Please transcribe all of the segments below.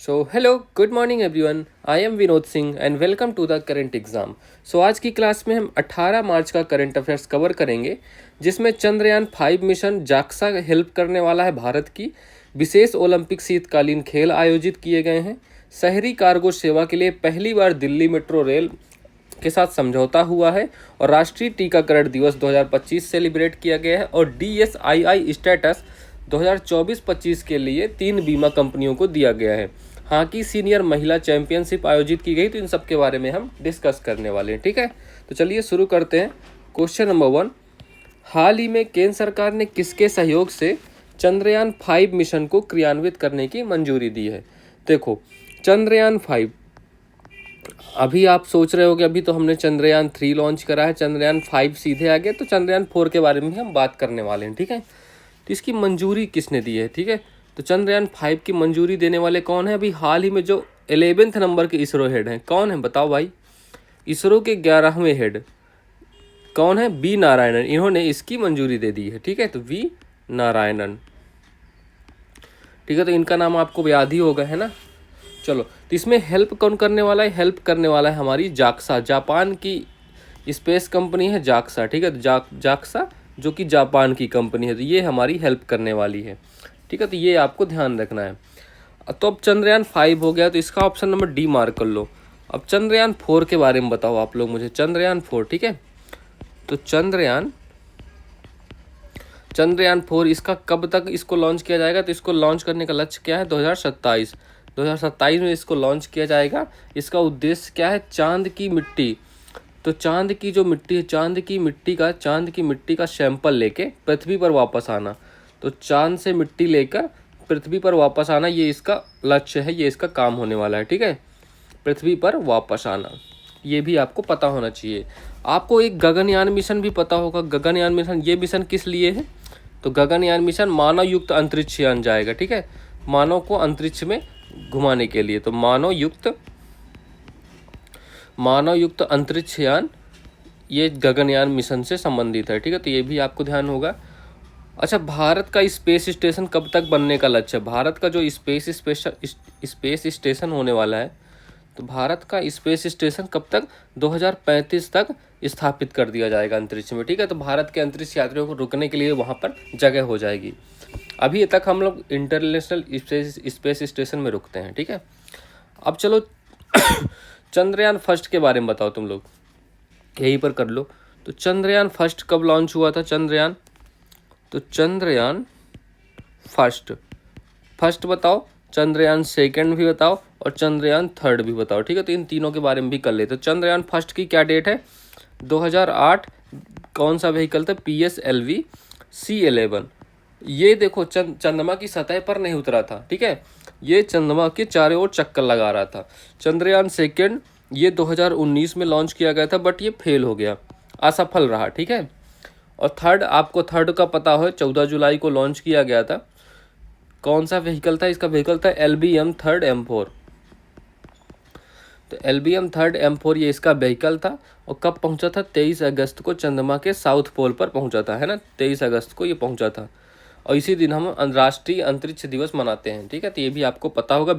Hello good morning everyone. I am Vinod Singh and welcome to the current exam. आज की class में हम 18 मार्च का करंट अफेयर्स कवर करेंगे, जिसमें चंद्रयान 5 मिशन जाक्सा हेल्प करने वाला है भारत की। विशेष ओलंपिक शीतकालीन खेल आयोजित किए गए हैं। शहरी कार्गो सेवा के लिए पहली बार दिल्ली मेट्रो रेल के साथ समझौता हुआ है और राष्ट्रीय टीकाकरण दिवस 2025 सेलिब्रेट किया गया है और DSII स्टेटस 2024-25 के लिए 3 बीमा कंपनियों को दिया गया है। हॉकी सीनियर महिला चैंपियनशिप आयोजित की गई, तो इन सब के बारे में हम डिस्कस करने वाले हैं। ठीक है, तो चलिए शुरू करते हैं। क्वेश्चन नंबर 1, हाल ही में केंद्र सरकार ने किसके सहयोग से चंद्रयान 5 मिशन को क्रियान्वित करने की मंजूरी दी है? देखो, चंद्रयान 5, अभी आप सोच रहे हो कि अभी तो हमने चंद्रयान 3 लॉन्च करा है, चंद्रयान 5 सीधे आ गया, तो चंद्रयान 4 के बारे में हम बात करने वाले हैं। ठीक है, तो इसकी मंजूरी किसने दी है? ठीक है, तो चंद्रयान 5 की मंजूरी देने वाले कौन है? अभी हाल ही में जो 11वें नंबर के इसरो हेड हैं, कौन है बताओ भाई? इसरो के 11वें हेड कौन है? बी नारायणन। इन्होंने इसकी मंजूरी दे दी है। ठीक है, तो वी नारायणन। ठीक है, तो इनका नाम आपको याद ही होगा, है ना। चलो, तो इसमें हेल्प कौन करने वाला है? हेल्प करने वाला है हमारी जाक्सा, जापान की स्पेस कंपनी है जाक्सा। ठीक है, तो जाक्सा जो कि जापान की कंपनी है, तो ये हमारी हेल्प करने वाली है। ठीक है, तो ये आपको ध्यान रखना है। तो अब चंद्रयान 5 हो गया, तो इसका ऑप्शन नंबर डी मार्क कर लो। अब चंद्रयान 4 के बारे में बताओ आप लोग मुझे। चंद्रयान 4, ठीक है, तो चंद्रयान 4 इसका कब तक इसको लॉन्च किया जाएगा? तो इसको लॉन्च करने का लक्ष्य क्या है? 2027 में इसको लॉन्च किया जाएगा। इसका उद्देश्य क्या है? चांद की मिट्टी, तो चांद की जो मिट्टी है, चांद की मिट्टी का सैंपल लेके पृथ्वी पर वापस आना। तो चांद से मिट्टी लेकर पृथ्वी पर वापस आना, ये इसका लक्ष्य है, ये इसका काम होने वाला है। ठीक है, पृथ्वी पर वापस आना, ये भी आपको पता होना चाहिए। आपको एक गगनयान मिशन भी पता होगा। गगनयान मिशन, ये मिशन किस लिए है? तो गगनयान मिशन मानव युक्त अंतरिक्ष यान जाएगा। ठीक है, मानव को अंतरिक्ष में घुमाने के लिए, तो मानव युक्त अंतरिक्ष यान, ये गगनयान मिशन से संबंधित है। ठीक है, तो ये भी आपको ध्यान होगा। अच्छा, भारत का स्पेस स्टेशन कब तक बनने का लक्ष्य है? भारत का जो स्पेस स्टेशन होने वाला है, तो भारत का स्पेस स्टेशन कब तक? 2035 तक स्थापित कर दिया जाएगा अंतरिक्ष में। ठीक है, तो भारत के अंतरिक्ष यात्रियों को रुकने के लिए वहाँ पर जगह हो जाएगी। अभी तक हम लोग इंटरनेशनल स्पेस स्टेशन में रुकते हैं। ठीक है, अब चलो चंद्रयान फर्स्ट के बारे में बताओ तुम लोग, यहीं पर कर लो। तो चंद्रयान फर्स्ट कब लॉन्च हुआ था? चंद्रयान फर्स्ट बताओ, चंद्रयान सेकंड भी बताओ और चंद्रयान थर्ड भी बताओ। ठीक है, तो इन तीनों के बारे में भी कर लेते। तो चंद्रयान फर्स्ट की क्या डेट है? 2008। कौन सा व्हीकल था? PSLV C11। ये देखो, चंद्रमा की सतह पर नहीं उतरा था। ठीक है, ये चंद्रमा के चारों ओर चक्कर लगा रहा था। चंद्रयान सेकंड ये 2019 में लॉन्च किया गया था, बट ये फेल हो गया, असफल रहा। ठीक है, और थर्ड, आपको थर्ड का पता हो, 14 जुलाई को लॉन्च किया गया था। कौन सा व्हीकल था? इसका व्हीकल था LBM 3rd M4। तो LBM 3rd M4 ये इसका व्हीकल था, और कब पहुंचा था? 23 अगस्त को चंद्रमा के साउथ पोल पर पहुंचा था, है ना। 23 अगस्त को ये पहुंचा था, और इसी दिन हम राष्ट्रीय अंतरिक्ष दिवस मनाते हैं। ठीक है, तो ये भी आपको पता होगा।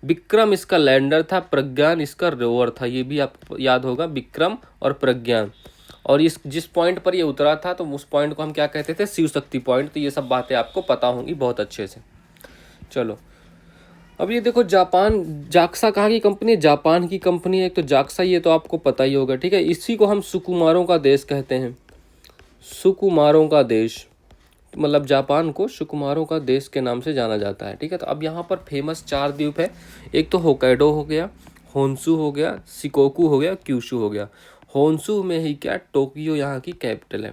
विक्रम इसका लैंडर था, प्रज्ञान इसका रोवर था, ये भी आपको याद होगा, विक्रम और प्रज्ञान। और इस जिस पॉइंट पर ये उतरा था, तो उस पॉइंट को हम क्या कहते थे? शिव शक्ति पॉइंट। तो ये सब बातें आपको पता होंगी बहुत अच्छे से। चलो, अब ये देखो, जाक्सा कहाँ की कंपनी है? जापान की कंपनी है। एक तो जाक्सा, ये तो आपको पता ही होगा। ठीक है, इसी को हम सुकुमारों का देश कहते हैं। सुकुमारों का देश, मतलब जापान को सुकुमारों का देश के नाम से जाना जाता है। ठीक है, तो अब यहाँ पर फेमस 4 द्वीप है। एक तो होकाइडो हो गया, होन्शु हो गया, शिकोकू हो गया, क्यूशू हो गया। होन्शु में ही क्या? टोक्यो यहाँ की कैपिटल है।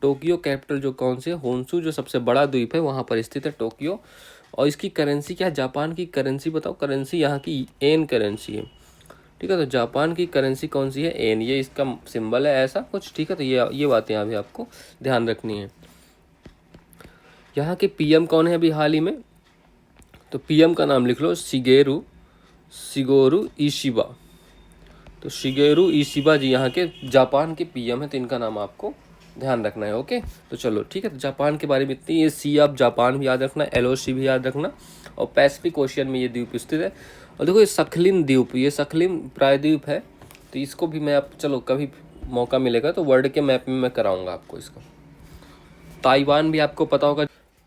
टोक्यो कैपिटल जो कौन सी है? होन्शु, जो सबसे बड़ा द्वीप है वहाँ पर स्थित है टोक्यो। और इसकी करेंसी क्या है? जापान की करेंसी बताओ। करेंसी यहाँ की एन करेंसी है। ठीक है, तो जापान की करेंसी कौन सी है? एन, ये इसका सिंबल है ऐसा कुछ। ठीक है, तो ये बातें अभी आपको ध्यान रखनी है। यहाँ के PM कौन है अभी हाल ही में? तो PM का नाम लिख लो, शिगेरू इशिबा। तो शिगेरू इशिबा जी यहाँ के जापान के PM है, तो इनका नाम आपको ध्यान रखना है। ओके, तो चलो ठीक है। तो जापान के बारे में इतनी, ये सी आप जापान भी याद रखना, एलओसी भी याद रखना, और पैसिफिक ओशियन में ये द्वीप स्थित है। और देखो ये सखलिन द्वीप, ये सखलिन प्रायद्वीप है, तो इसको भी मैं आप चलो कभी मौका मिलेगा तो वर्ल्ड के मैप में मैं कराऊंगा आपको इसका। ताइवान भी आपको पता होगा।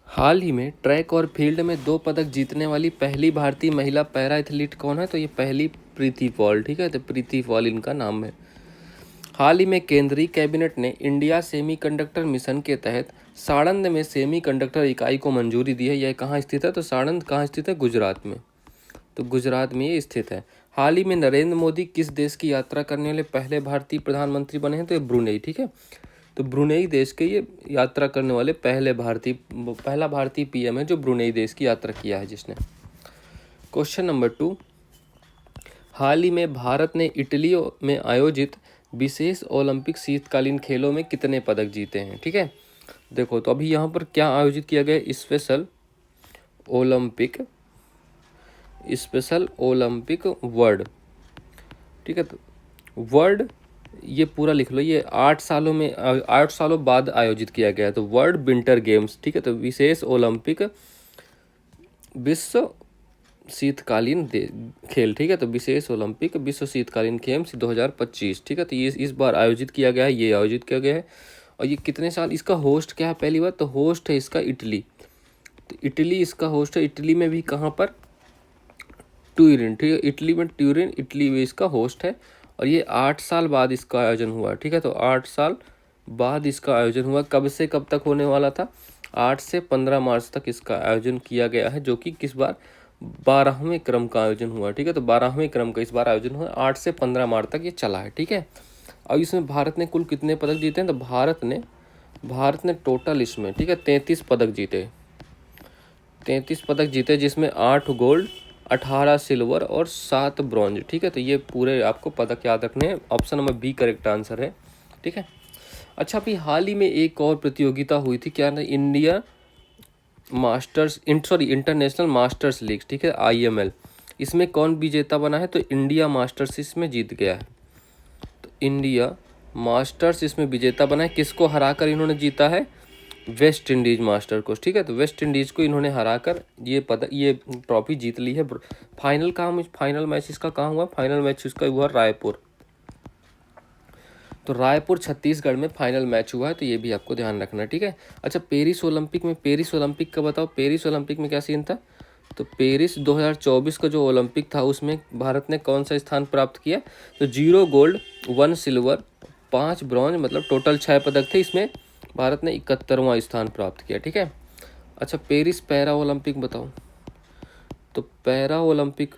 हाल ही में ट्रैक और फील्ड में 2 पदक जीतने वाली पहली भारतीय महिला पैरा एथलीट कौन है? तो ये पहली प्रीति पॉल, ठीक है, तो प्रीति पॉल इनका नाम है। हाल ही में केंद्रीय कैबिनेट ने इंडिया सेमीकंडक्टर मिशन के तहत साणंद में सेमीकंडक्टर इकाई को मंजूरी दी है। यह कहाँ स्थित है? तो साणंद कहाँ स्थित है? गुजरात में। तो गुजरात में ये स्थित है। हाल ही में नरेंद्र मोदी किस देश की यात्रा करने वाले पहले भारतीय प्रधानमंत्री बने हैं? तो ये ब्रुनेई, ठीक है। तो ब्रुनेई देश के ये यात्रा करने वाले पहला भारतीय पीएम है जो ब्रुनेई देश की यात्रा किया है जिसने। क्वेश्चन नंबर 2, हाल ही में भारत ने इटली में आयोजित विशेष ओलंपिक शीतकालीन खेलों में कितने पदक जीते हैं? ठीक है, देखो तो अभी यहाँ पर क्या आयोजित किया गया? स्पेशल ओलंपिक वर्ल्ड, ठीक है। तो वर्ल्ड ये पूरा लिख लो, ये 8 सालों बाद आयोजित किया गया है। तो वर्ल्ड विंटर गेम्स, ठीक है, तो विशेष ओलंपिक विश्व शीतकालीन खेल, ठीक है, तो विशेष ओलंपिक विश्व शीतकालीन गेम्स 2025, ठीक है। तो ये इस बार आयोजित किया गया है, ये आयोजित किया गया है। और ये कितने साल, इसका होस्ट क्या है? पहली बार तो होस्ट है इसका इटली, तो इटली इसका होस्ट है। इटली में भी कहाँ पर? ट्यूरिन, ठीक है, इटली में ट्यूरिन, इटली में इसका होस्ट है। और ये 8 साल बाद इसका आयोजन हुआ, ठीक है, तो 8 साल बाद इसका आयोजन हुआ। कब से कब तक होने वाला था? 8 से 15 मार्च तक इसका आयोजन किया गया है, जो कि किस बार? 12वें क्रम का आयोजन हुआ, ठीक है। तो 12वें क्रम का इस बार आयोजन हुआ, 8 से 15 मार्च तक ये चला है, ठीक है। अब इसमें भारत ने कुल कितने पदक जीते हैं? तो भारत ने टोटल इसमें, ठीक है, 33 पदक जीते, 33 पदक जीते, जिसमें 8 गोल्ड, 18 सिल्वर और 7 ब्रॉन्ज, ठीक है। तो ये पूरे आपको पदक याद रखने हैं। Option number B correct answer है, ठीक है। अच्छा, अभी हाल ही में एक और प्रतियोगिता हुई थी, क्या ना, इंटरनेशनल मास्टर्स लीग, ठीक है, IML। इसमें कौन विजेता बना है? तो इंडिया मास्टर्स इसमें जीत गया है। तो इंडिया मास्टर्स इसमें विजेता बना है। किसको हराकर इन्होंने जीता है? वेस्ट इंडीज मास्टर को, ठीक है। तो वेस्ट इंडीज को इन्होंने हराकर ये ट्रॉफी जीत ली है। फाइनल मैच इसका कहाँ हुआ? फाइनल मैच इसका हुआ रायपुर। तो रायपुर छत्तीसगढ़ में फाइनल मैच हुआ है, तो ये भी आपको ध्यान रखना है, ठीक है। अच्छा, पेरिस ओलंपिक का बताओ, पेरिस ओलंपिक में क्या सीन था? तो पेरिस 2024 का जो ओलंपिक था उसमें भारत ने कौन सा स्थान प्राप्त किया? तो 0 गोल्ड, 1 सिल्वर, 5 ब्रॉन्ज, मतलब टोटल 6 पदक थे। इसमें भारत ने 71वां स्थान प्राप्त किया, ठीक है। अच्छा, पेरिस पैरा ओलंपिक बताओ। तो पैरा ओलंपिक,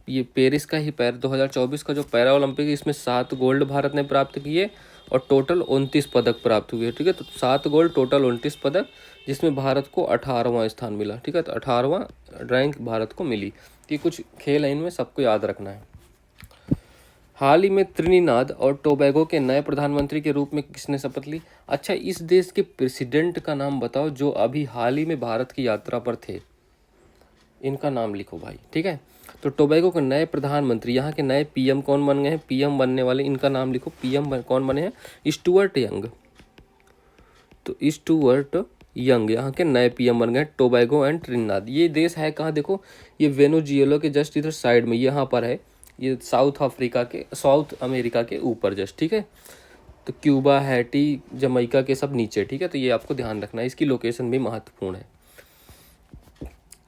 ये पेरिस का ही 2024 का जो पैरा ओलंपिक है, इसमें 7 गोल्ड भारत ने प्राप्त किए और टोटल 29 पदक प्राप्त हुए, ठीक है। तो 7 गोल्ड, टोटल 29 पदक, जिसमें भारत को 18वां स्थान मिला, ठीक है। तो 18वां रैंक भारत को मिली। ये कुछ खेल है, इनमें सबको याद रखना है। हाल ही में त्रिनिदाद और टोबैगो के नए प्रधानमंत्री के रूप में किसने शपथ ली? अच्छा, इस देश के प्रेसिडेंट का नाम बताओ जो अभी हाल ही में भारत की यात्रा पर थे। इनका नाम लिखो भाई, ठीक है। तो टोबैगो के नए प्रधानमंत्री, यहाँ के नए पीएम कौन बन गए हैं? पीएम बनने वाले, इनका नाम लिखो। पीएम कौन बने हैं? Stuart young. तो स्टुअर्ट यंग यहाँ के नए पीएम बन गए, टोबैगो एंड ट्रिनिदाद। ये देश है कहाँ? देखो, ये वेनेजुएला के जस्ट इधर साइड में, यहाँ पर है। ये साउथ अमेरिका के ऊपर जस्ट, ठीक है। तो क्यूबा, हैटी, जमैका के सब नीचे, ठीक है। तो ये आपको ध्यान रखना है, इसकी लोकेशन भी महत्वपूर्ण है,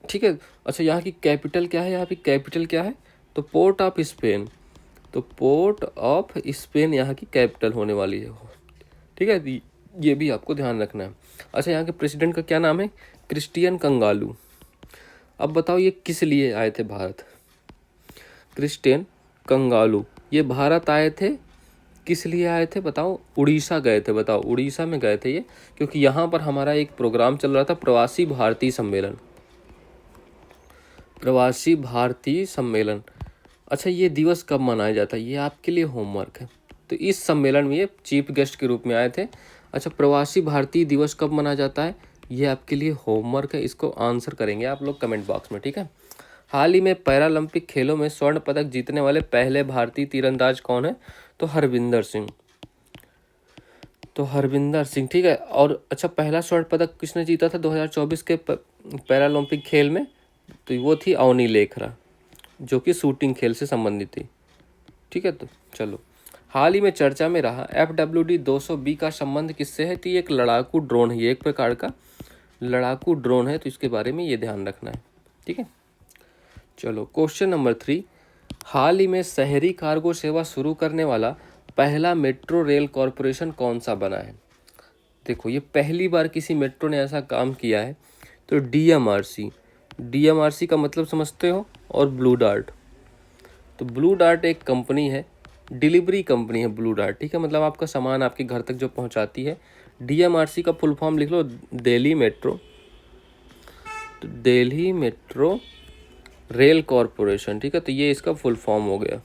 ठीक है। अच्छा, यहाँ की कैपिटल क्या है? यहाँ की कैपिटल क्या है? तो पोर्ट ऑफ स्पेन। तो पोर्ट ऑफ स्पेन यहाँ की कैपिटल होने वाली है, ठीक है। ये भी आपको ध्यान रखना है। अच्छा, यहाँ के प्रेसिडेंट का क्या नाम है? क्रिस्टियन कंगालू। अब बताओ ये किस लिए आए थे भारत? क्रिस्टियन कंगालू ये भारत आए थे, किस लिए आए थे बताओ? उड़ीसा गए थे, बताओ उड़ीसा में गए थे ये, क्योंकि यहाँ पर हमारा एक प्रोग्राम चल रहा था, प्रवासी भारतीय सम्मेलन। अच्छा, ये दिवस कब मनाया जाता है? ये आपके लिए होमवर्क है। तो इस सम्मेलन में ये चीफ गेस्ट के रूप में आए थे। अच्छा, प्रवासी भारतीय दिवस कब मनाया जाता है? ये आपके लिए होमवर्क है, इसको आंसर करेंगे आप लोग कमेंट बॉक्स में, ठीक है। हाल ही में पैरालंपिक खेलों में स्वर्ण पदक जीतने वाले पहले भारतीय तीरंदाज कौन है? तो हरविंदर सिंह। तो हरविंदर सिंह, ठीक है। और अच्छा, पहला स्वर्ण पदक किसने जीता था 2024 के पैरालंपिक खेल में? तो वो थी अवनी लेखरा, जो कि शूटिंग खेल से संबंधित थी, ठीक है। तो चलो, हाल ही में चर्चा में रहा FWD 200B का संबंध किससे है? तो ये एक लड़ाकू ड्रोन है, ये एक प्रकार का लड़ाकू ड्रोन है, तो इसके बारे में ये ध्यान रखना है, ठीक है। चलो, क्वेश्चन नंबर 3, हाल ही में शहरी कार्गो सेवा शुरू करने वाला पहला मेट्रो रेल कॉरपोरेशन कौन सा बना है? देखो, ये पहली बार किसी मेट्रो ने ऐसा काम किया है, तो DMRC का मतलब समझते हो, और ब्लू डार्ट। तो ब्लू डार्ट एक कंपनी है, डिलीवरी कंपनी है ब्लू डार्ट, ठीक है, मतलब आपका सामान आपके घर तक जो पहुंचाती है। DMRC का फुल फॉर्म लिख लो, दिल्ली मेट्रो, तो दिल्ली मेट्रो रेल कॉरपोरेशन, ठीक है। तो ये इसका फुल फॉर्म हो गया।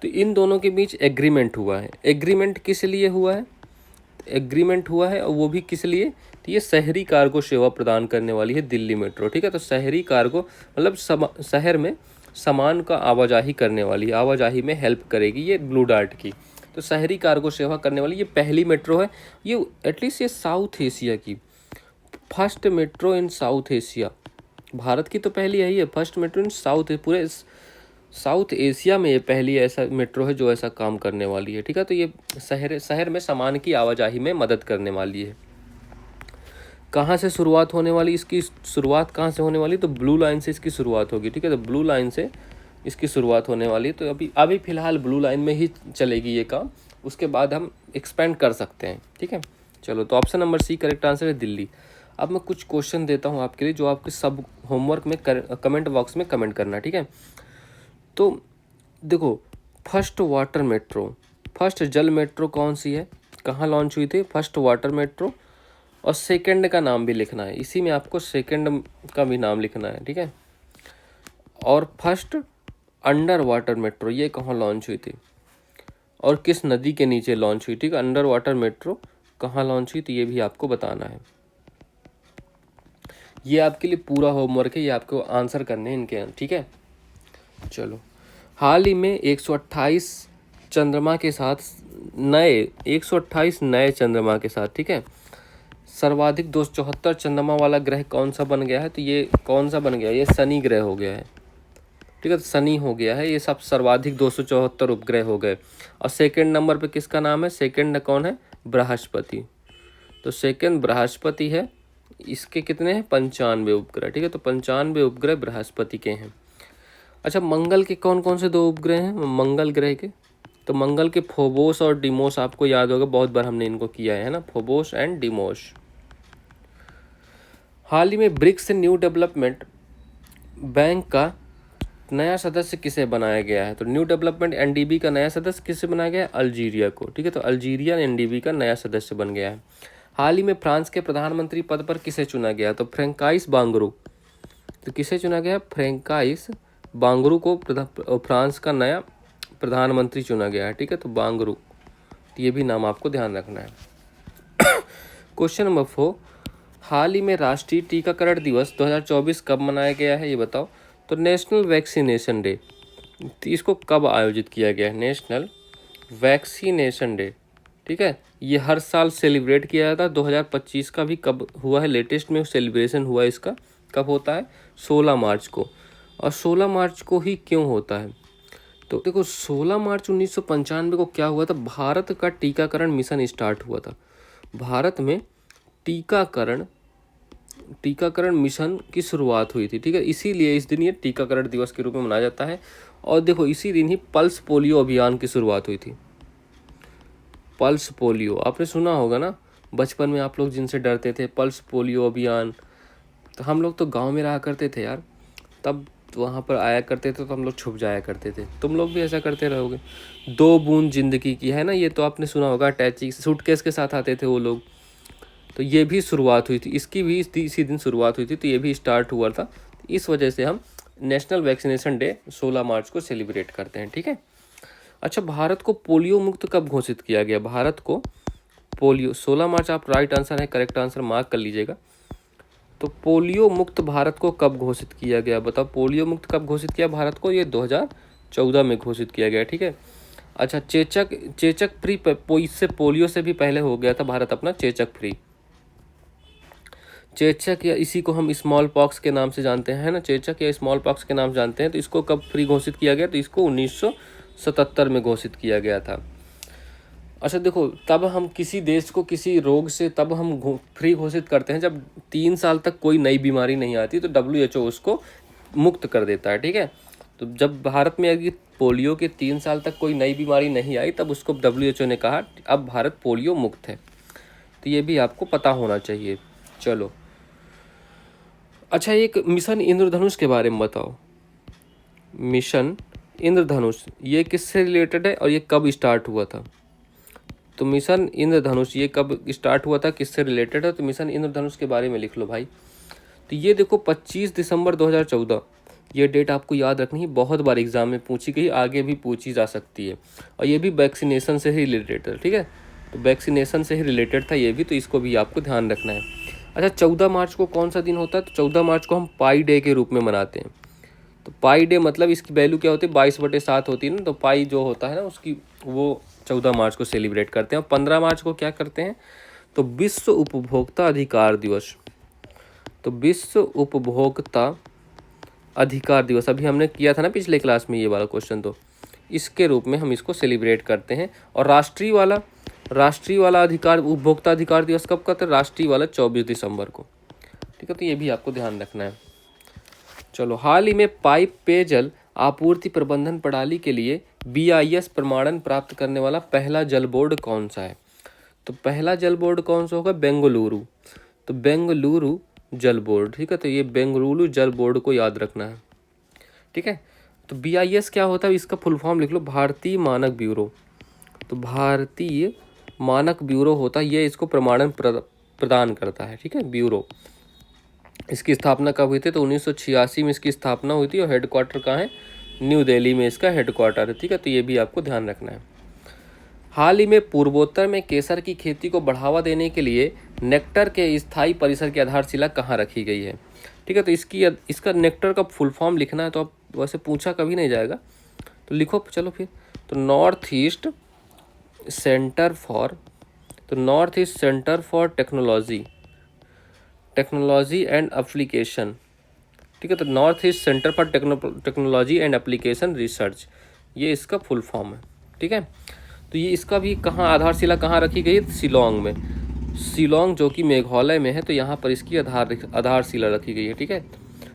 तो इन दोनों के बीच एग्रीमेंट हुआ है। एग्रीमेंट किस लिए हुआ है? एग्रीमेंट हुआ है, और वो भी किस लिए? तो ये शहरी कार्गो सेवा प्रदान करने वाली है दिल्ली मेट्रो, ठीक है। तो शहरी कार्गो मतलब शहर में सामान का आवाजाही करने वाली, आवाजाही में हेल्प करेगी ये ब्लू डार्ट की। तो शहरी कार्गो सेवा करने वाली ये पहली मेट्रो है, ये एटलीस्ट ये साउथ एशिया की फर्स्ट मेट्रो इन साउथ एशिया। भारत की तो पहली यही है, फर्स्ट मेट्रो इन साउथ, पूरे साउथ एशिया में ये पहली ऐसा मेट्रो है जो ऐसा काम करने वाली है, ठीक है। तो ये शहर में सामान की आवाजाही में मदद करने वाली है। कहाँ से शुरुआत होने वाली? इसकी शुरुआत कहाँ से होने वाली? तो ब्लू लाइन से इसकी शुरुआत होगी, ठीक है। तो ब्लू लाइन से इसकी शुरुआत होने वाली है। तो अभी फ़िलहाल ब्लू लाइन में ही चलेगी ये काम, उसके बाद हम एक्सपेंड कर सकते हैं, ठीक है। चलो, तो option number C correct answer है, दिल्ली। अब मैं कुछ क्वेश्चन देता हूँ आपके लिए, जो आपके सब होमवर्क में कमेंट बॉक्स में कमेंट करना, ठीक है। तो देखो, फर्स्ट जल मेट्रो कौन सी है, कहाँ लॉन्च हुई थी? फर्स्ट वाटर मेट्रो, और सेकंड का नाम भी लिखना है, इसी में आपको सेकंड का भी नाम लिखना है, ठीक है। और फर्स्ट अंडर वाटर मेट्रो ये कहाँ लॉन्च हुई थी, और किस नदी के नीचे लॉन्च हुई थी? अंडर वाटर मेट्रो कहाँ लॉन्च हुई थी, ये भी आपको बताना है। ये आपके लिए पूरा होमवर्क है, ये आपको आंसर करने हैं इनके, ठीक है। चलो, हाल ही में 128 चंद्रमा के साथ 128 नए चंद्रमा के साथ, ठीक है, सर्वाधिक 274 चंद्रमा वाला ग्रह कौन सा बन गया है? तो ये कौन सा बन गया? ये शनि ग्रह हो गया है, ठीक है। तो शनि हो गया है, ये सब सर्वाधिक 274 उपग्रह हो गए। और सेकंड नंबर पे किसका नाम है? सेकंड कौन है? बृहस्पति। तो सेकंड बृहस्पति है, इसके कितने हैं? 95 उपग्रह, ठीक है। तो 95 उपग्रह बृहस्पति के हैं। अच्छा, मंगल के कौन कौन से 2 उपग्रह हैं मंगल ग्रह के? तो मंगल के फोबोस और डिमोस, आपको याद होगा बहुत बार हमने इनको किया है ना, फोबोस एंड डिमोस। हाल ही में ब्रिक्स न्यू डेवलपमेंट बैंक का नया सदस्य किसे बनाया गया है? तो न्यू डेवलपमेंट NDB का नया सदस्य किसे बनाया गया है? अल्जीरिया को, ठीक है। तो अल्जीरिया NDB का नया सदस्य बन गया है। हाल ही में फ्रांस के प्रधानमंत्री पद पर किसे चुना गया? तो फ्रेंकाइस बांगरू। तो किसे चुना गया? फ्रेंकाइस बांगरू को फ्रांस का नया प्रधानमंत्री चुना गया है, ठीक है। तो बांगरू, तो ये भी नाम आपको ध्यान रखना है। क्वेश्चन नंबर 4, हाल ही में राष्ट्रीय टीकाकरण दिवस 2024 कब मनाया गया है, ये बताओ। तो नेशनल वैक्सीनेशन डे, तो इसको कब आयोजित किया गया है? नेशनल वैक्सीनेशन डे, ठीक है। ये हर साल सेलिब्रेट किया जाता है। 2025 का भी कब हुआ है? लेटेस्ट में सेलिब्रेशन हुआ है इसका, कब होता है? 16 मार्च को। और 16 मार्च को ही क्यों होता है? तो देखो, 16 मार्च 1995 को क्या हुआ था? भारत का टीकाकरण मिशन स्टार्ट हुआ था। भारत में टीकाकरण मिशन की शुरुआत हुई थी, ठीक है। इसीलिए इस दिन ये टीकाकरण दिवस के रूप में मनाया जाता है। और देखो, इसी दिन ही पल्स पोलियो अभियान की शुरुआत हुई थी। पल्स पोलियो आपने सुना होगा ना, बचपन में आप लोग जिनसे डरते थे, पल्स पोलियो अभियान। तो हम लोग तो गांव में रहा करते थे यार, तब वहाँ पर आया करते थे तो हम लोग छुप जाया करते थे। तुम लोग भी ऐसा करते रहोगे। 2 बूंद जिंदगी की है ना, ये तो आपने सुना होगा, अटैची सूटकेस के साथ आते थे वो लोग। तो ये भी शुरुआत हुई थी, इसकी भी इसी दिन शुरुआत हुई थी, तो ये भी स्टार्ट हुआ था। इस वजह से हम नेशनल वैक्सीनेशन डे 16 मार्च को सेलिब्रेट करते हैं, ठीक है। अच्छा, भारत को पोलियो मुक्त कब घोषित किया गया? भारत को पोलियो 16 मार्च, आप राइट आंसर है, करेक्ट आंसर मार्क कर लीजिएगा। तो पोलियो मुक्त भारत को कब घोषित किया गया? बताओ, पोलियो मुक्त कब घोषित किया भारत को? ये 2014 में घोषित किया गया, ठीक है। अच्छा, चेचक चेचक फ्री इससे पोलियो से भी पहले हो गया था भारत अपना चेचक फ्री। चेचक या इसी को हम स्मॉल पॉक्स के नाम से जानते हैं, है ना, चेचक या स्मॉल पॉक्स के नाम जानते हैं। तो इसको कब फ्री घोषित किया गया? तो इसको 1977 में घोषित किया गया था। अच्छा देखो, तब हम किसी देश को किसी रोग से तब हम फ्री घोषित करते हैं जब 3 साल तक कोई नई बीमारी नहीं आती, तो WHO उसको मुक्त कर देता है, ठीक है। तो जब भारत में अगर पोलियो के 3 साल तक कोई नई बीमारी नहीं आई, तब उसको WHO ने कहा अब भारत पोलियो मुक्त है। तो ये भी आपको पता होना चाहिए। चलो, अच्छा एक मिशन इंद्रधनुष के बारे में बताओ। मिशन इंद्रधनुष ये किससे रिलेटेड है और ये कब स्टार्ट हुआ था? तो मिशन इंद्रधनुष ये कब स्टार्ट हुआ था, किससे रिलेटेड है? तो मिशन इंद्रधनुष के बारे में लिख लो भाई। तो ये देखो 25 दिसंबर 2014, ये डेट आपको याद रखनी है, बहुत बार एग्जाम में पूछी गई, आगे भी पूछी जा सकती है। और ये भी वैक्सीनेशन से ही रिलेटेड है, ठीक है। तो वैक्सीनेशन से ही रिलेटेड था ये भी, तो इसको भी आपको ध्यान रखना है। अच्छा, 14 मार्च को कौन सा दिन होता है? तो 14 मार्च को हम पाई डे के रूप में मनाते हैं। तो पाई डे मतलब इसकी वैल्यू क्या होती है? 22/7 होती है ना, तो पाई जो होता है ना उसकी, वो 14 मार्च को सेलिब्रेट करते हैं। और 15 मार्च को क्या करते हैं? तो विश्व उपभोक्ता अधिकार दिवस। तो विश्व उपभोक्ता अधिकार दिवस अभी हमने किया था ना पिछले क्लास में ये वाला क्वेश्चन, तो इसके रूप में हम इसको सेलिब्रेट करते हैं। और राष्ट्रीय वाला अधिकार उपभोक्ता अधिकार दिवस कब करते हैं? राष्ट्रीय वाला 24 दिसंबर को, ठीक है। तो ये भी आपको ध्यान रखना है। चलो, हाल ही में पाइप पेयजल आपूर्ति प्रबंधन प्रणाली के लिए BIS प्रमाणन प्राप्त करने वाला पहला जल बोर्ड कौन सा है? तो पहला जल बोर्ड कौन सा होगा? बेंगलुरु। तो बेंगलुरु जल बोर्ड, ठीक है। तो ये बेंगलुरु जल बोर्ड को याद रखना है, ठीक है। तो BIS क्या होता है? इसका फुल फॉर्म लिख लो, भारतीय मानक ब्यूरो। तो भारतीय मानक ब्यूरो होता है ये, इसको प्रमाणन प्रदान करता है, ठीक है, ब्यूरो। इसकी स्थापना कब हुई थी? तो 1986 में इसकी स्थापना हुई थी। और हेडक्वार्टर कहाँ है? न्यू दिल्ली में इसका हेडक्वार्टर है, ठीक है। तो ये भी आपको ध्यान रखना है। हाल ही में पूर्वोत्तर में केसर की खेती को बढ़ावा देने के लिए नेक्टर के स्थायी परिसर की आधारशिला कहाँ रखी गई है? ठीक है। तो इसका नेक्टर का फुल फॉर्म लिखना है, तो अब वैसे पूछा कभी नहीं जाएगा, तो लिखो चलो फिर। तो north east centre for technology and application, ठीक है। तो north east centre for technology and application research, ये इसका फुल फॉर्म है, ठीक है। तो ये इसका भी कहाँ आधारशिला कहाँ रखी गई? शिलोंग में। शिलोंग जो कि मेघालय में है, तो यहाँ पर इसकी आधारशिला रखी गई है, ठीक है।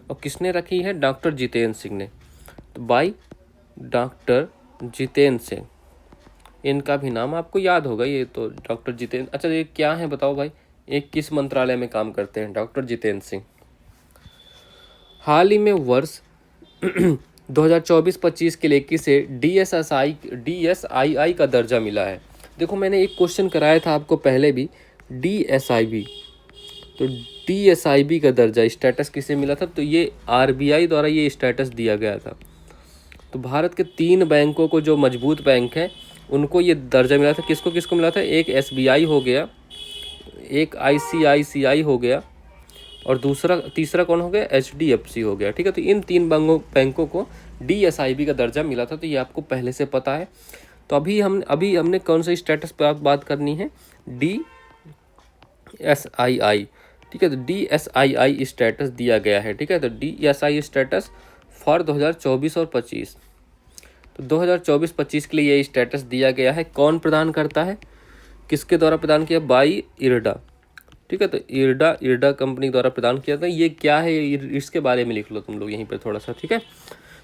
और किसने रखी है? डॉक्टर जितेंद्र सिंह ने। तो बाई डॉक्टर जितेंद्र सिंह, इनका भी नाम आपको याद होगा, ये तो डॉक्टर जितेंद्र। अच्छा, ये क्या है बताओ भाई, एक किस मंत्रालय में काम करते हैं डॉक्टर जितेंद्र सिंह? हाल ही में वर्ष 2024-25 के लेखी से DSII का दर्जा मिला है। देखो मैंने एक क्वेश्चन कराया था आपको पहले भी, DSIB। तो DSIB का दर्जा स्टेटस किसे मिला था? तो ये RBI द्वारा ये स्टेटस दिया गया था। तो भारत के 3 बैंकों को, जो मजबूत बैंक हैं, उनको ये दर्जा मिला था। किसको किसको मिला था? एक SBI हो गया, एक ICICI हो गया, और तीसरा कौन हो गया? HDFC हो गया, ठीक है। तो इन 3 बैंकों को DSIB का दर्जा मिला था, तो ये आपको पहले से पता है। तो अभी हमने कौन सा स्टेटस पर बात करनी है? DSII, ठीक है। तो DSII स्टेटस दिया गया है, ठीक है। तो DSI स्टेटस फॉर 2024 और 25। तो 2024-25 के लिए ये स्टेटस दिया गया है। कौन प्रदान करता है? किसके द्वारा प्रदान किया? बाई इरडा, ठीक है। तो इरडा कंपनी द्वारा प्रदान किया था। ये क्या है, इसके बारे में लिख लो तुम लोग यहीं पे थोड़ा सा, ठीक है।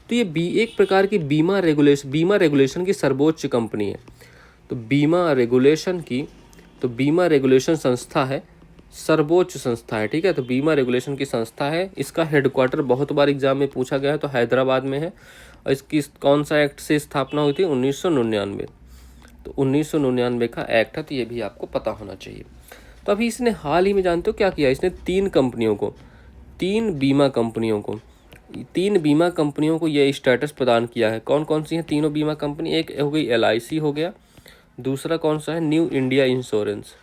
तो ये एक प्रकार की बीमा रेगुलेशन की सर्वोच्च कंपनी है। तो बीमा रेगुलेशन संस्था है, सर्वोच्च संस्था है, ठीक है। तो बीमा रेगुलेशन की संस्था है। इसका हेडक्वार्टर बहुत बार एग्जाम में पूछा गया है, तो हैदराबाद में है। और इसकी कौन सा एक्ट से स्थापना हुई थी? 1999। तो 1999 का एक्ट है, तो ये भी आपको पता होना चाहिए। तो अभी इसने हाल ही में जानते हो क्या किया? इसने 3 बीमा कंपनियों को ये स्टेटस प्रदान किया है। कौन कौन सी हैं तीनों बीमा कंपनी? एक हो गई LIC हो गया, दूसरा कौन सा है? New India insurance.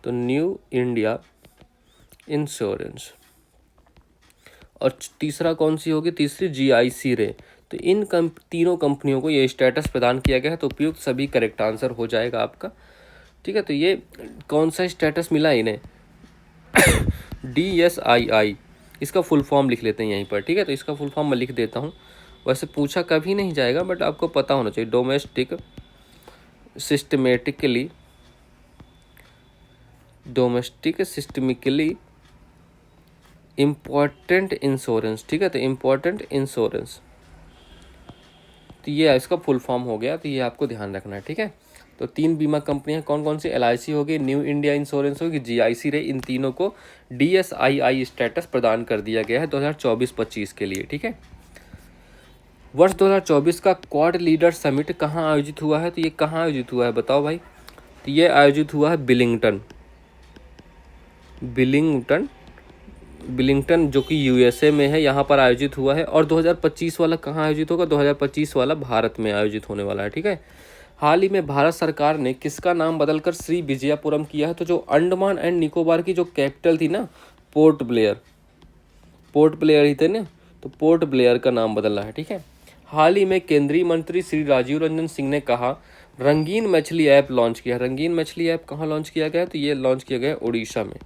तो न्यू इंडिया इंश्योरेंस। और तीसरा कौन सी होगी? तीसरी GIC रे। तो इन तीनों कंपनियों को ये स्टेटस प्रदान किया गया है, तो उपयुक्त सभी करेक्ट आंसर हो जाएगा आपका। ठीक है, तो ये कौन सा स्टेटस मिला इन्हें? DSII, इसका फुल फॉर्म लिख लेते हैं यहीं पर। ठीक है, तो इसका फुल फॉर्म मैं लिख देता हूँ, वैसे पूछा कभी नहीं जाएगा बट आपको पता होना चाहिए। Domestic systemically important insurance. ठीक है, तो इम्पॉर्टेंट इंश्योरेंस, तो ये इसका फुल फॉर्म हो गया, तो ये आपको ध्यान रखना है। ठीक है, तो 3 बीमा कंपनियां कौन कौन सी? LIC होगी, न्यू इंडिया इंश्योरेंस होगी, GIC रहे। इन तीनों को DSII स्टेटस प्रदान कर दिया गया है 2024-25 के लिए। ठीक है, वर्ष 2024 का क्वाड लीडर समिट कहाँ आयोजित हुआ है? तो ये कहाँ आयोजित हुआ है बताओ भाई? तो ये आयोजित हुआ है बिलिंगटन जो कि USA में है, यहाँ पर आयोजित हुआ है। और 2025 वाला कहाँ आयोजित होगा? 2025 वाला भारत में आयोजित होने वाला है। ठीक है, हाल ही में भारत सरकार ने किसका नाम बदलकर श्री विजयपुरम किया है? तो जो अंडमान एंड निकोबार की जो कैपिटल थी ना, पोर्ट ब्लेयर ही थे ना, तो पोर्ट ब्लेयर का नाम बदला है। ठीक है, हाल ही में केंद्रीय मंत्री श्री राजीव रंजन सिंह ने कहा रंगीन मछली ऐप लॉन्च किया। रंगीन मछली ऐप कहाँ लॉन्च किया गया है? तो ये लॉन्च किया गया है उड़ीसा में।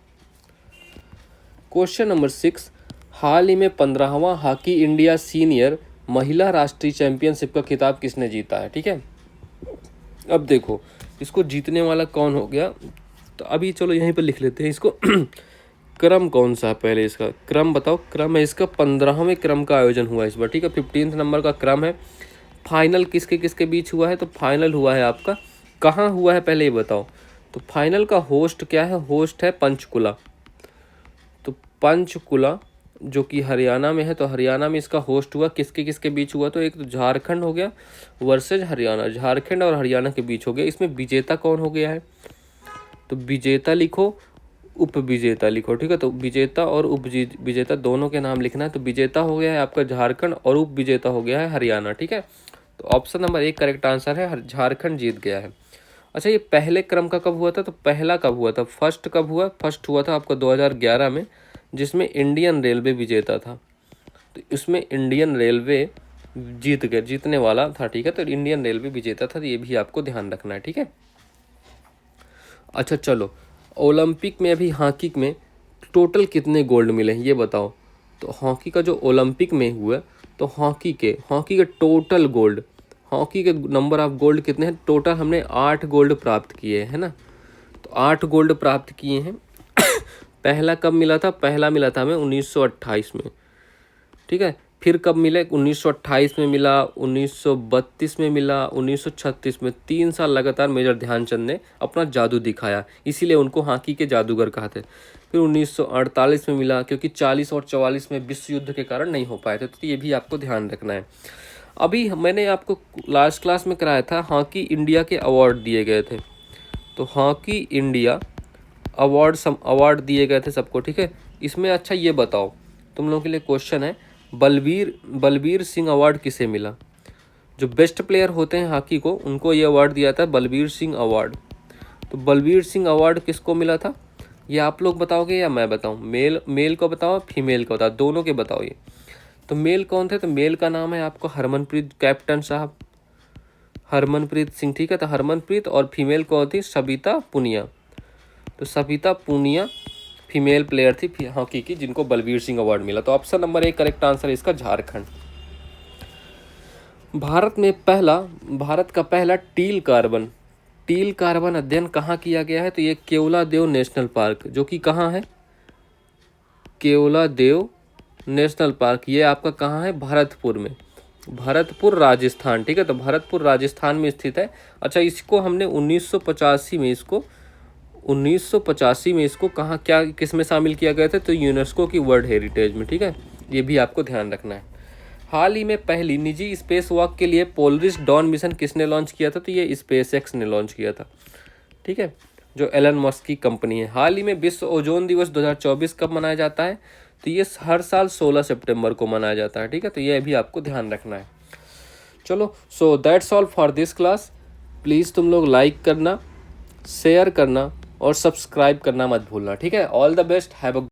क्वेश्चन नंबर 6, हाल ही में 15वां हॉकी इंडिया सीनियर महिला राष्ट्रीय चैंपियनशिप का खिताब किसने जीता है? ठीक है, अब देखो इसको जीतने वाला कौन हो गया, तो अभी चलो यहीं पर लिख लेते हैं इसको। क्रम कौन सा है पहले, इसका क्रम बताओ। क्रम है इसका 15वें क्रम का आयोजन हुआ है इस बार। ठीक है, 15 नंबर का क्रम है। फाइनल किसके किसके बीच हुआ है? तो फाइनल हुआ है आपका, कहाँ हुआ है पहले ये बताओ। तो फाइनल का होस्ट क्या है? होस्ट है पंचकुला। तो पंचकुला जो कि हरियाणा में है, तो हरियाणा में इसका होस्ट हुआ। किसके किसके बीच हुआ? तो एक तो झारखंड हो गया वर्सेज हरियाणा, झारखंड और हरियाणा के बीच हो गया। इसमें विजेता कौन हो गया है? तो विजेता लिखो, उप विजेता लिखो। ठीक है, तो विजेता और उप विजेता दोनों के नाम लिखना है। तो विजेता हो गया है आपका झारखंड और उप विजेता हो गया है हरियाणा। ठीक है, तो ऑप्शन नंबर 1 करेक्ट आंसर है, झारखंड जीत गया है। अच्छा, ये पहले क्रम का कब हुआ था? तो पहला कब हुआ था? फर्स्ट कब हुआ? फर्स्ट हुआ था आपका 2011 में, जिसमें इंडियन रेलवे विजेता था। तो इसमें इंडियन रेलवे जीतने वाला था। ठीक है, तो इंडियन रेलवे विजेता था, तो ये भी आपको ध्यान रखना है। ठीक है, अच्छा चलो, ओलंपिक में अभी हॉकी में टोटल कितने गोल्ड मिले हैं ये बताओ। तो हॉकी का जो ओलंपिक में हुआ, तो हॉकी के टोटल गोल्ड, हॉकी के नंबर ऑफ गोल्ड कितने हैं? टोटल हमने 8 गोल्ड प्राप्त किए हैं ना, तो 8 गोल्ड प्राप्त किए हैं। पहला कब मिला था? पहला मिला था हमें 1928 में। ठीक है, फिर कब मिले? 1928 में मिला, 1932 में मिला, 1936 में। 3 साल लगातार मेजर ध्यानचंद ने अपना जादू दिखाया, इसीलिए उनको हॉकी के जादूगर कहते। फिर 1948 में मिला, क्योंकि 40 और 44 में विश्व युद्ध के कारण नहीं हो पाए थे, तो ये भी आपको ध्यान रखना है। अभी मैंने आपको लास्ट क्लास में कराया था, हॉकी इंडिया के अवार्ड दिए गए थे। तो हॉकी इंडिया अवार्ड दिए गए थे सबको। ठीक है, इसमें अच्छा ये बताओ, तुम लोगों के लिए क्वेश्चन है, बलबीर सिंह अवार्ड किसे मिला? जो बेस्ट प्लेयर होते हैं हॉकी को, उनको ये अवार्ड दिया था बलबीर सिंह अवार्ड। तो बलबीर सिंह अवार्ड किसको मिला था? ये आप लोग बताओगे या मैं बताऊं? मेल को बताओ, फीमेल को बताओ, दोनों के बताओ ये। तो मेल कौन थे? तो मेल का नाम है आपको हरमनप्रीत, कैप्टन साहब हरमनप्रीत सिंह। ठीक है, तो हरमनप्रीत। और फीमेल कौन थी? सबिता पुनिया। तो सबिता पुनिया फीमेल प्लेयर थी हॉकी की, जिनको बलबीर सिंह अवार्ड मिला। तो ऑप्शन नंबर 1 करेक्ट आंसर है इसका, झारखंड। भारत का पहला टील कार्बन अध्ययन कहाँ किया गया है? तो ये केवलादेव नेशनल पार्क, जो कि कहाँ है? केवलादेव नेशनल पार्क, ये आपका कहाँ है? भरतपुर में, भरतपुर राजस्थान। ठीक है, तो भरतपुर राजस्थान में स्थित है। अच्छा, इसको हमने 1985 में इसको कहाँ क्या किस में शामिल किया गया था? तो यूनेस्को की वर्ल्ड हेरिटेज में। ठीक है, ये भी आपको ध्यान रखना है। हाल ही में पहली निजी स्पेस वॉक के लिए पोलरिस डॉन मिशन किसने लॉन्च किया था? तो ये SpaceX ने लॉन्च किया था। ठीक है, जो एलन मस्क की कंपनी है। हाल ही में विश्व ओजोन दिवस 2024 कब मनाया जाता है? तो ये हर साल 16 सितंबर को मनाया जाता है। ठीक है, तो ये भी आपको ध्यान रखना है। चलो, so that's all for this class. Please तुम लोग लाइक करना, शेयर करना और सब्सक्राइब करना मत भूलना। ठीक है, all the best, have a